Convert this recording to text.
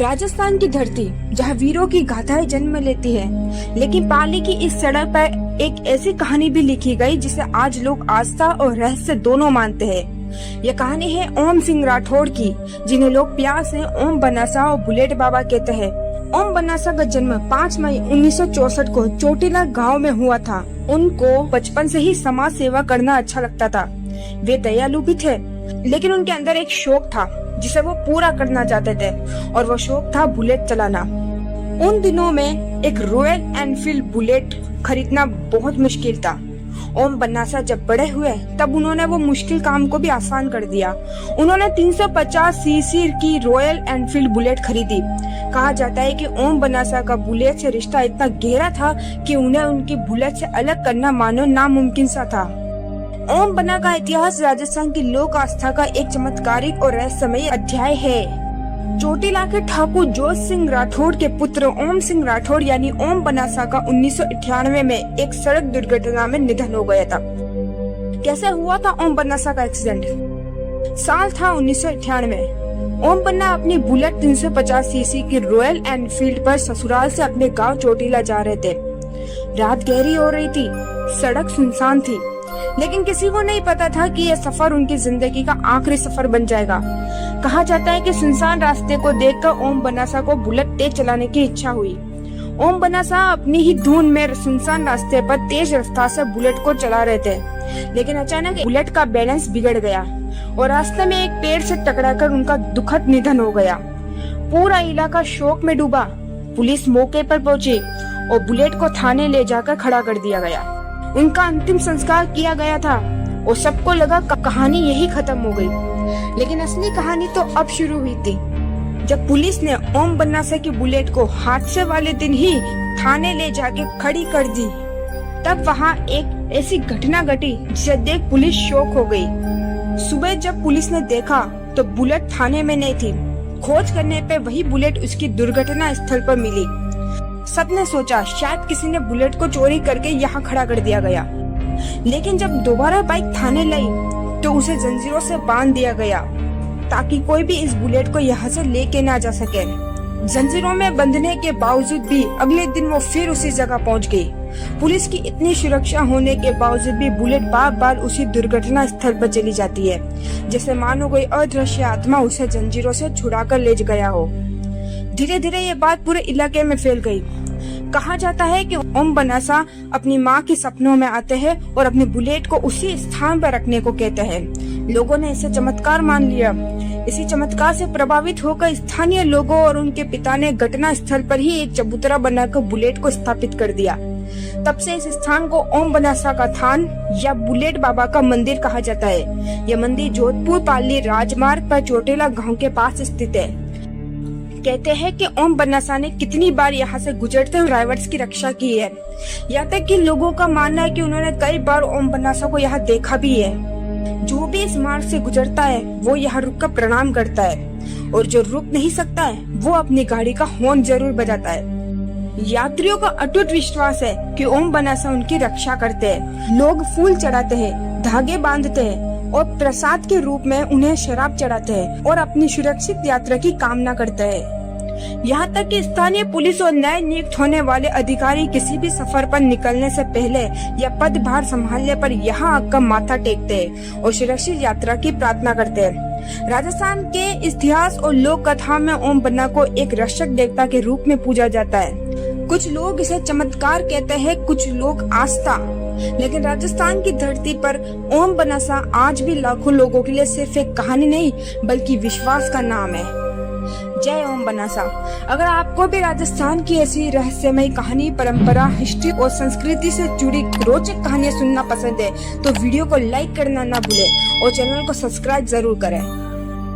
राजस्थान की धरती जहां वीरों की गाथाएं जन्म लेती है, लेकिन पाली की इस सड़क पर एक ऐसी कहानी भी लिखी गई जिसे आज लोग आस्था और रहस्य दोनों मानते हैं। यह कहानी है ओम सिंह राठौड़ की, जिन्हें लोग प्यार से ओम बनासा और बुलेट बाबा कहते हैं। ओम बनासा का जन्म 5 मई 1964 को चोटीला गांव में हुआ था। उनको बचपन से ही समाज सेवा करना अच्छा लगता था। वे दयालु भी थे, लेकिन उनके अंदर एक शौक था जिसे वो पूरा करना चाहते थे, और वो शौक था बुलेट चलाना। उन दिनों में एक रॉयल एनफील्ड बुलेट खरीदना बहुत मुश्किल था। ओम बनासा जब बड़े हुए तब उन्होंने वो मुश्किल काम को भी आसान कर दिया। उन्होंने 350 सीसी की रॉयल एनफील्ड बुलेट खरीदी। कहा जाता है कि ओम बनासा का बुलेट से रिश्ता इतना गहरा था कि उन्हें उनकी बुलेट से अलग करना मानो नामुमकिन सा था। ओम बना का इतिहास राजस्थान की लोक आस्था का एक चमत्कारिक और रहस्यमय अध्याय है। चोटीला के ठाकुर जोत सिंह राठौड़ के पुत्र ओम सिंह राठौड़ यानी ओम बनासा का 1998 में एक सड़क दुर्घटना में निधन हो गया था। कैसे हुआ था ओम बनासा का एक्सीडेंट? साल था 1998। ओम बन्ना अपनी बुलेट 350 सीसी की रॉयल एनफील्ड पर ससुराल से अपने गांव चोटीला जा रहे थे। रात गहरी हो रही थी, सड़क सुनसान थी, लेकिन किसी को नहीं पता था कि यह सफर उनकी जिंदगी का आखिरी सफर बन जाएगा। कहा जाता है कि सुनसान रास्ते को देखकर ओम बनासा को बुलेट तेज चलाने की इच्छा हुई। ओम बनासा अपनी ही धुन में सुनसान रास्ते पर तेज रफ्तार से बुलेट को चला रहे थे, लेकिन अचानक बुलेट का बैलेंस बिगड़ गया और रास्ते में एक पेड़ से टकराकर उनका दुखद निधन हो गया। पूरा इलाका शोक में डूबा। पुलिस मौके पर पहुंची और बुलेट को थाने ले जाकर खड़ा कर दिया गया। उनका अंतिम संस्कार किया गया था और सबको लगा कहानी यही खत्म हो गई, लेकिन असली कहानी तो अब शुरू हुई थी। जब पुलिस ने ओम बनासा की बुलेट को हादसे वाले दिन ही थाने ले जाके खड़ी कर दी, तब वहाँ एक ऐसी घटना घटी जिसे देख पुलिस शॉक हो गई। सुबह जब पुलिस ने देखा तो बुलेट थाने में नहीं थी। खोज करने पे वही बुलेट उसकी दुर्घटना स्थल पर मिली। सबने सोचा शायद किसी ने बुलेट को चोरी करके यहाँ खड़ा कर दिया गया, लेकिन जब दोबारा बाइक थाने लाई तो उसे जंजीरों से बांध दिया गया ताकि कोई भी इस बुलेट को यहाँ से लेके ना जा सके। जंजीरों में बंधने के बावजूद भी अगले दिन वो फिर उसी जगह पहुँच गई। पुलिस की इतनी सुरक्षा होने के बावजूद भी बुलेट बार बार उसी दुर्घटना स्थल पर चली जाती है, जैसे मानो कोई अदृश्य आत्मा उसे जंजीरों से छुड़ाकर ले गया हो। धीरे धीरे ये बात पूरे इलाके में फैल गई। कहा जाता है कि ओम बनासा अपनी माँ के सपनों में आते हैं और अपनी बुलेट को उसी स्थान पर रखने को कहते हैं। लोगों ने इसे चमत्कार मान लिया। इसी चमत्कार से प्रभावित होकर स्थानीय लोगों और उनके पिता ने घटना स्थल पर ही एक चबूतरा बनाकर बुलेट को स्थापित कर दिया। तब से इस स्थान को ओम बनासा का थान या बुलेट बाबा का मंदिर कहा जाता है। यह मंदिर जोधपुर पाली राजमार्ग पर चोटीला गांव के पास स्थित है। कहते हैं कि ओम बनासा ने कितनी बार यहाँ से गुजरते हुए ड्राइवर्स की रक्षा की है। यहाँ तक कि लोगों का मानना है कि उन्होंने कई बार ओम बनासा को यहाँ देखा भी है। जो भी इस मार्ग से गुजरता है वो यहाँ रुक कर प्रणाम करता है, और जो रुक नहीं सकता है वो अपनी गाड़ी का हॉर्न जरूर बजाता है। यात्रियों का अटूट विश्वास है कि ओम बनासा उनकी रक्षा करते हैं। लोग फूल चढ़ाते हैं, धागे बांधते हैं और प्रसाद के रूप में उन्हें शराब चढ़ाते हैं और अपनी सुरक्षित यात्रा की कामना करते हैं। यहाँ तक कि स्थानीय पुलिस और नए नियुक्त होने वाले अधिकारी किसी भी सफर पर निकलने से पहले या पदभार संभालने पर यहाँ आकर माथा टेकते हैं और सुरक्षित यात्रा की प्रार्थना करते हैं। राजस्थान के इतिहास और लोक कथा में ओम बन्ना को एक रक्षक देवता के रूप में पूजा जाता है। कुछ लोग इसे चमत्कार कहते हैं, कुछ लोग आस्था, लेकिन राजस्थान की धरती पर ओम बनासा आज भी लाखों लोगों के लिए सिर्फ एक कहानी नहीं बल्कि विश्वास का नाम है। जय ओम बनासा। अगर आपको भी राजस्थान की ऐसी रहस्यमय कहानी, परंपरा, हिस्ट्री और संस्कृति से जुड़ी रोचक कहानियां सुनना पसंद है तो वीडियो को लाइक करना ना भूलें और चैनल को सब्सक्राइब जरूर करें।